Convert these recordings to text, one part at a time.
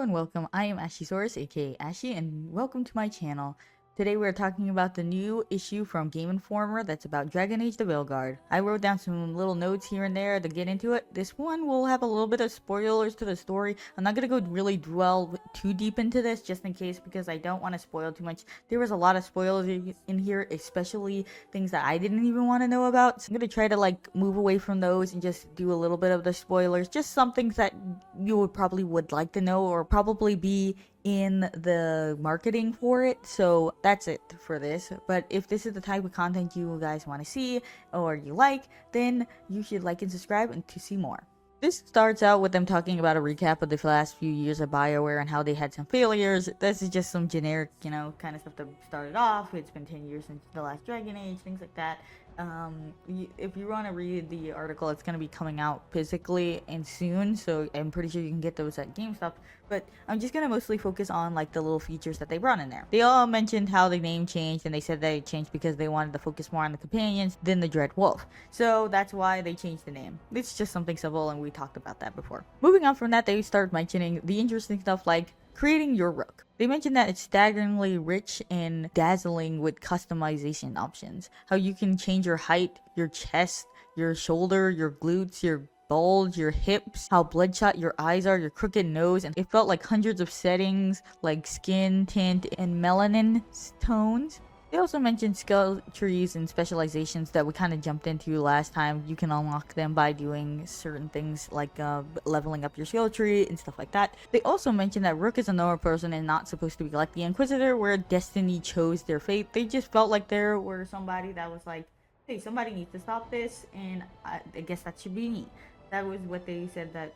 and welcome. I am Ashysaurus, aka Ashy, and welcome to my channel. Today we are talking about the new issue from Game Informer that's about Dragon Age the Veilguard. I wrote down some little notes here and there to get into it. This one will have a little bit of spoilers to the story. I'm not going to go really dwell too deep into this just in case because I don't want to spoil too much. There was a lot of spoilers in here, especially things that I didn't even want to know about. So I'm going to try to move away from those and just do a little bit of the spoilers. Just some things that you would like to know or probably be in the marketing for it. So that's it for this. But if this is the type of content you guys want to see or you like, then you should like and subscribe and to see more. This starts out with them talking about a recap of the last few years of BioWare and how they had some failures. This is just some generic, kind of stuff that started off. It's been 10 years since the last Dragon Age, things like that. If you want to read the article, it's going to be coming out physically and soon, so I'm pretty sure you can get those at GameStop. But I'm just going to mostly focus on the little features that they brought in there. They all mentioned how the name changed, and they said that it changed because they wanted to focus more on the companions than the Dread Wolf. So that's why they changed the name. It's just something simple, and we talked about that before. Moving on from that, they start mentioning the interesting stuff like creating your rook. They mentioned that it's staggeringly rich and dazzling with customization options. How you can change your height, your chest, your shoulder, your glutes, your bulge, your hips, how bloodshot your eyes are, your crooked nose, and it felt like hundreds of settings like skin tint and melanin tones. They also mentioned skill trees and specializations that we kind of jumped into last time. You can unlock them by doing certain things like leveling up your skill tree and stuff like that. They also mentioned that Rook is a normal person and not supposed to be like the Inquisitor where destiny chose their fate. They just felt like there were somebody that was like, hey, somebody needs to stop this, and I guess that should be me. That was what they said that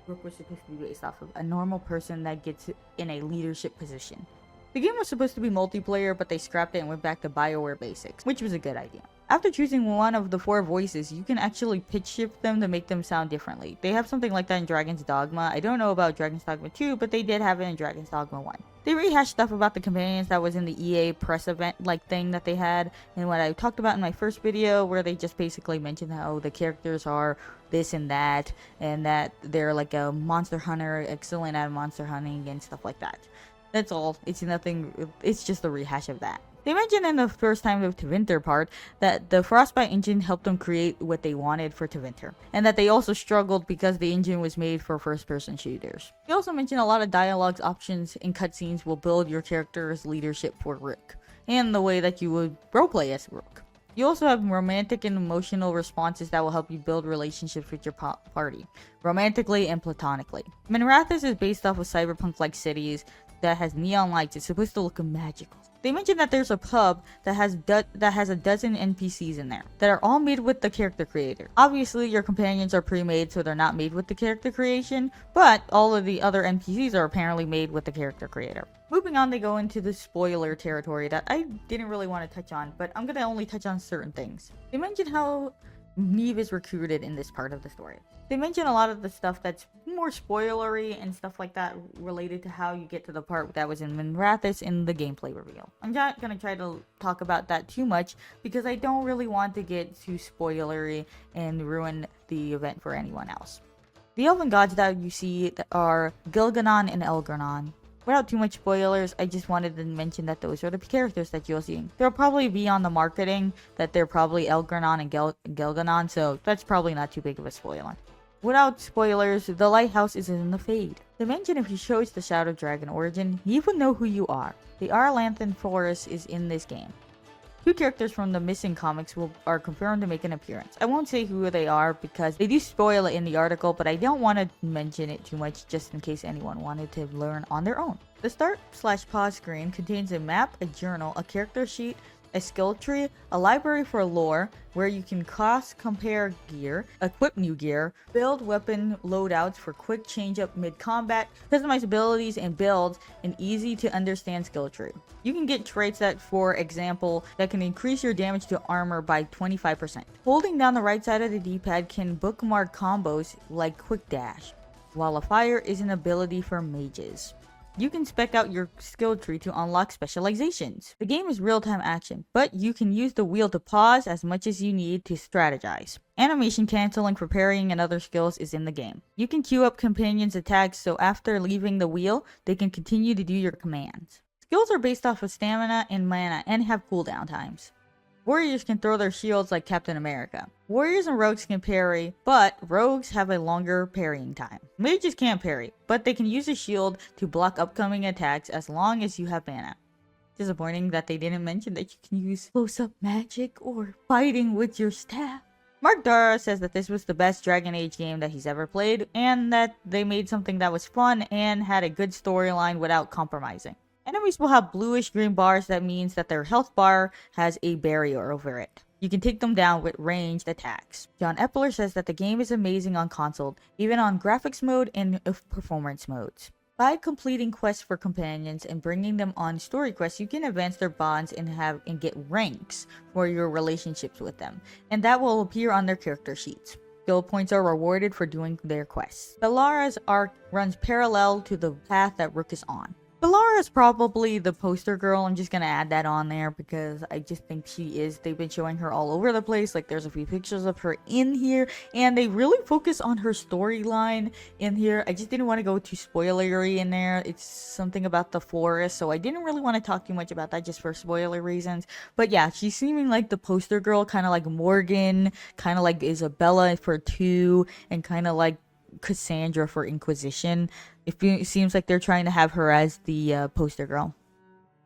Rook was supposed to be based off of. A normal person that gets in a leadership position. The game was supposed to be multiplayer, but they scrapped it and went back to BioWare basics, which was a good idea. After choosing one of the 4 voices, you can actually pitch shift them to make them sound differently. They have something like that in Dragon's Dogma. I don't know about Dragon's Dogma 2, but they did have it in Dragon's Dogma 1. They rehashed stuff about the companions that was in the EA press event thing that they had, and what I talked about in my first video, where they just basically mentioned how the characters are this and that they're like a monster hunter, excellent at monster hunting and stuff like that. That's all. It's nothing. It's just a rehash of that. They mentioned in the first time of Tevinter part that the Frostbite engine helped them create what they wanted for Tevinter, and that they also struggled because the engine was made for first-person shooters. They also mentioned a lot of dialogue options and cutscenes will build your character's leadership for Rook, and the way that you would roleplay as Rook. You also have romantic and emotional responses that will help you build relationships with your party, romantically and platonically. Minrathous is based off of cyberpunk-like cities that has neon lights. It's supposed to look magical. They mentioned that there's a pub that has a dozen NPCs in there that are all made with the character creator. Obviously, your companions are pre-made, so they're not made with the character creation, but all of the other NPCs are apparently made with the character creator. Moving on, they go into the spoiler territory that I didn't really want to touch on, but I'm going to only touch on certain things. They mentioned how Neve is recruited in this part of the story. They mention a lot of the stuff that's more spoilery and stuff like that related to how you get to the part that was in Minrathous in the gameplay reveal. I'm not going to try to talk about that too much because I don't really want to get too spoilery and ruin the event for anyone else. The elven gods that you see are Gilganon and Elgranon. Without too much spoilers, I just wanted to mention that those are the characters that you'll see. They'll probably be on the marketing that they're probably Elgranon and Gilganon, so that's probably not too big of a spoiler. Without spoilers, the lighthouse is in the Fade. They mention if you chose the Shadow Dragon origin, you would know who you are. The Arlanthan Forest is in this game. 2 characters from the Missing comics are confirmed to make an appearance. I won't say who they are because they do spoil it in the article, but I don't want to mention it too much just in case anyone wanted to learn on their own. The start/pause screen contains a map, a journal, a character sheet, a skill tree, a library for lore where you can cross-compare gear, equip new gear, build weapon loadouts for quick change-up mid-combat, customize abilities and builds, an easy-to-understand skill tree. You can get traits that, for example, that can increase your damage to armor by 25%. Holding down the right side of the D-pad can bookmark combos like quick dash, while a fire is an ability for mages. You can spec out your skill tree to unlock specializations. The game is real-time action, but you can use the wheel to pause as much as you need to strategize. Animation canceling for parrying and other skills is in the game. You can queue up companions' attacks so after leaving the wheel, they can continue to do your commands. Skills are based off of stamina and mana and have cooldown times. Warriors can throw their shields like Captain America. Warriors and rogues can parry, but rogues have a longer parrying time. Mages can't parry, but they can use a shield to block upcoming attacks as long as you have mana. Disappointing that they didn't mention that you can use close-up magic or fighting with your staff. Mark Dara says that this was the best Dragon Age game that he's ever played, and that they made something that was fun and had a good storyline without compromising. Enemies will have bluish green bars that means that their health bar has a barrier over it. You can take them down with ranged attacks. John Epler says that the game is amazing on console, even on graphics mode and performance modes. By completing quests for companions and bringing them on story quests, you can advance their bonds and get ranks for your relationships with them, and that will appear on their character sheets. Skill points are rewarded for doing their quests. Belara's arc runs parallel to the path that Rook is on. Belara is probably the poster girl. I'm just gonna add that on there because I just think she is. They've been showing her all over the place. Like, there's a few pictures of her in here, and they really focus on her storyline in here. I just didn't want to go too spoilery in there. It's something about the forest, so I didn't really want to talk too much about that just for spoiler reasons. But yeah, she's seeming like the poster girl, kind of like Morgan, kind of like Isabella for 2, and kind of like Cassandra for Inquisition. It seems like they're trying to have her as the poster girl.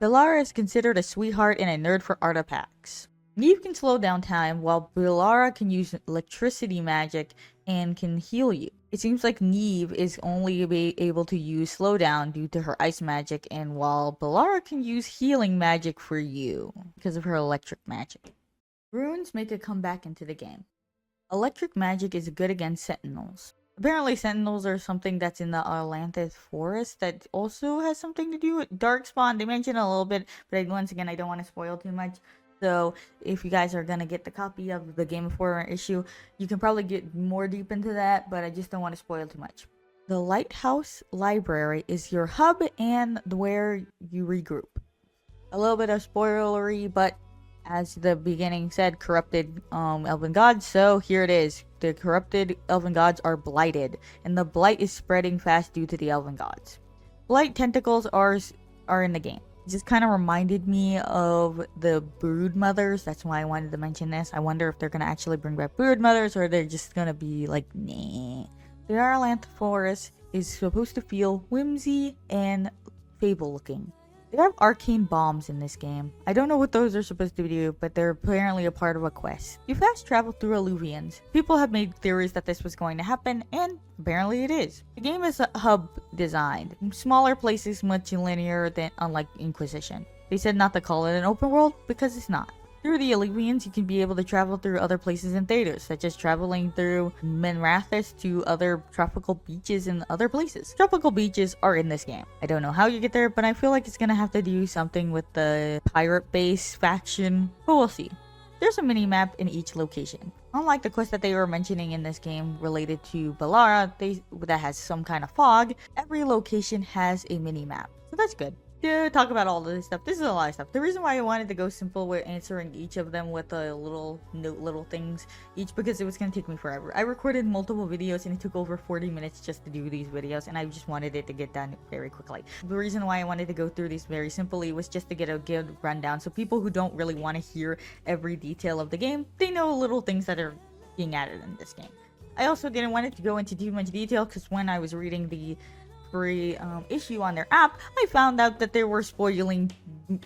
Belara is considered a sweetheart and a nerd for artifacts. Neve can slow down time, while Belara can use electricity magic and can heal you. It seems like Neve is only able to use slowdown due to her ice magic, and while Belara can use healing magic for you because of her electric magic. Runes make a comeback into the game. Electric magic is good against sentinels. Apparently, sentinels are something that's in the Atlantis forest that also has something to do with Darkspawn. They mention a little bit, but once again, I don't want to spoil too much. So, if you guys are going to get the copy of the Game Informer issue, you can probably get more deep into that, but I just don't want to spoil too much. The Lighthouse Library is your hub and where you regroup. A little bit of spoilery, but as the beginning said, corrupted elven gods, so here it is. The corrupted elven gods are blighted, and the blight is spreading fast due to the elven gods. Blight tentacles are in the game. It just kind of reminded me of the brood mothers. That's why I wanted to mention this. I wonder if they're going to actually bring back brood mothers, or they're just going to be like, nah. The Arlanth forest is supposed to feel whimsy and fable looking. They have arcane bombs in this game. I don't know what those are supposed to do, but they're apparently a part of a quest. You fast travel through Alluvians. People have made theories that this was going to happen, and apparently it is. The game is a hub designed. Smaller places, much linear than unlike Inquisition. They said not to call it an open world because it's not. Through the Alluvians, you can be able to travel through other places in Thedas, such as traveling through Menrathis to other tropical beaches and other places. Tropical beaches are in this game. I don't know how you get there, but I feel like it's gonna have to do something with the pirate base faction, but we'll see. There's a mini-map in each location. Unlike the quest that they were mentioning in this game related to Belara, that has some kind of fog, every location has a mini-map, so that's good. To talk about all of this stuff. This is a lot of stuff. The reason why I wanted to go simple with answering each of them with a little things each, because it was going to take me forever. I recorded multiple videos and it took over 40 minutes just to do these videos, and I just wanted it to get done very quickly. The reason why I wanted to go through these very simply was just to get a good rundown, so people who don't really want to hear every detail of the game, they know little things that are being added in this game. I also didn't want it to go into too much detail, because when I was reading the free issue on their app, I found out that they were spoiling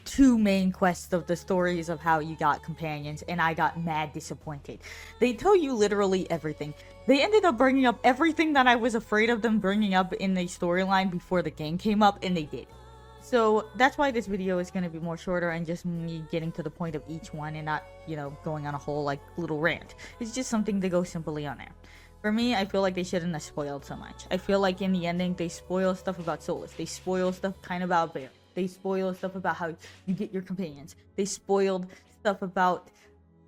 2 main quests of the stories of how you got companions, and I got mad disappointed. They tell you literally everything. They ended up bringing up everything that I was afraid of them bringing up in the storyline before the game came up, and they did. So that's why this video is going to be more shorter and just me getting to the point of each one and not, going on a whole like little rant. It's just something to go simply on there. For me, I feel like they shouldn't have spoiled so much. I feel like in the ending, they spoil stuff about Solus. They spoil stuff kind of about Bear. They spoil stuff about how you get your companions. They spoiled stuff about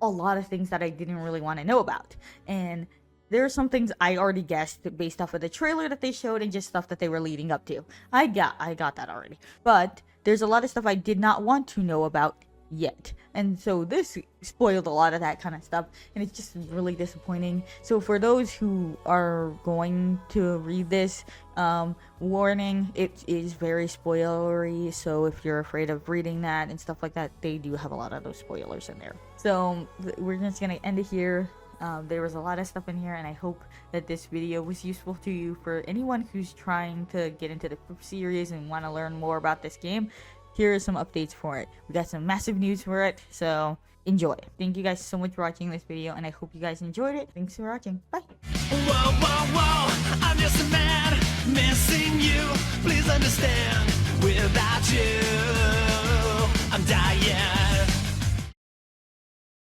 a lot of things that I didn't really want to know about. And there are some things I already guessed based off of the trailer that they showed and just stuff that they were leading up to. I got that already. But there's a lot of stuff I did not want to know about yet. And so this spoiled a lot of that kind of stuff, and it's just really disappointing. So for those who are going to read this, warning, it is very spoilery, so if you're afraid of reading that and stuff like that, they do have a lot of those spoilers in there. So we're just gonna end it here. There was a lot of stuff in here, and I hope that this video was useful to you for anyone who's trying to get into the series and want to learn more about this game. Here are some updates for it. We got some massive news for it, so enjoy. Thank you guys so much for watching this video, and I hope you guys enjoyed it. Thanks for watching. Bye. Whoa, whoa, whoa.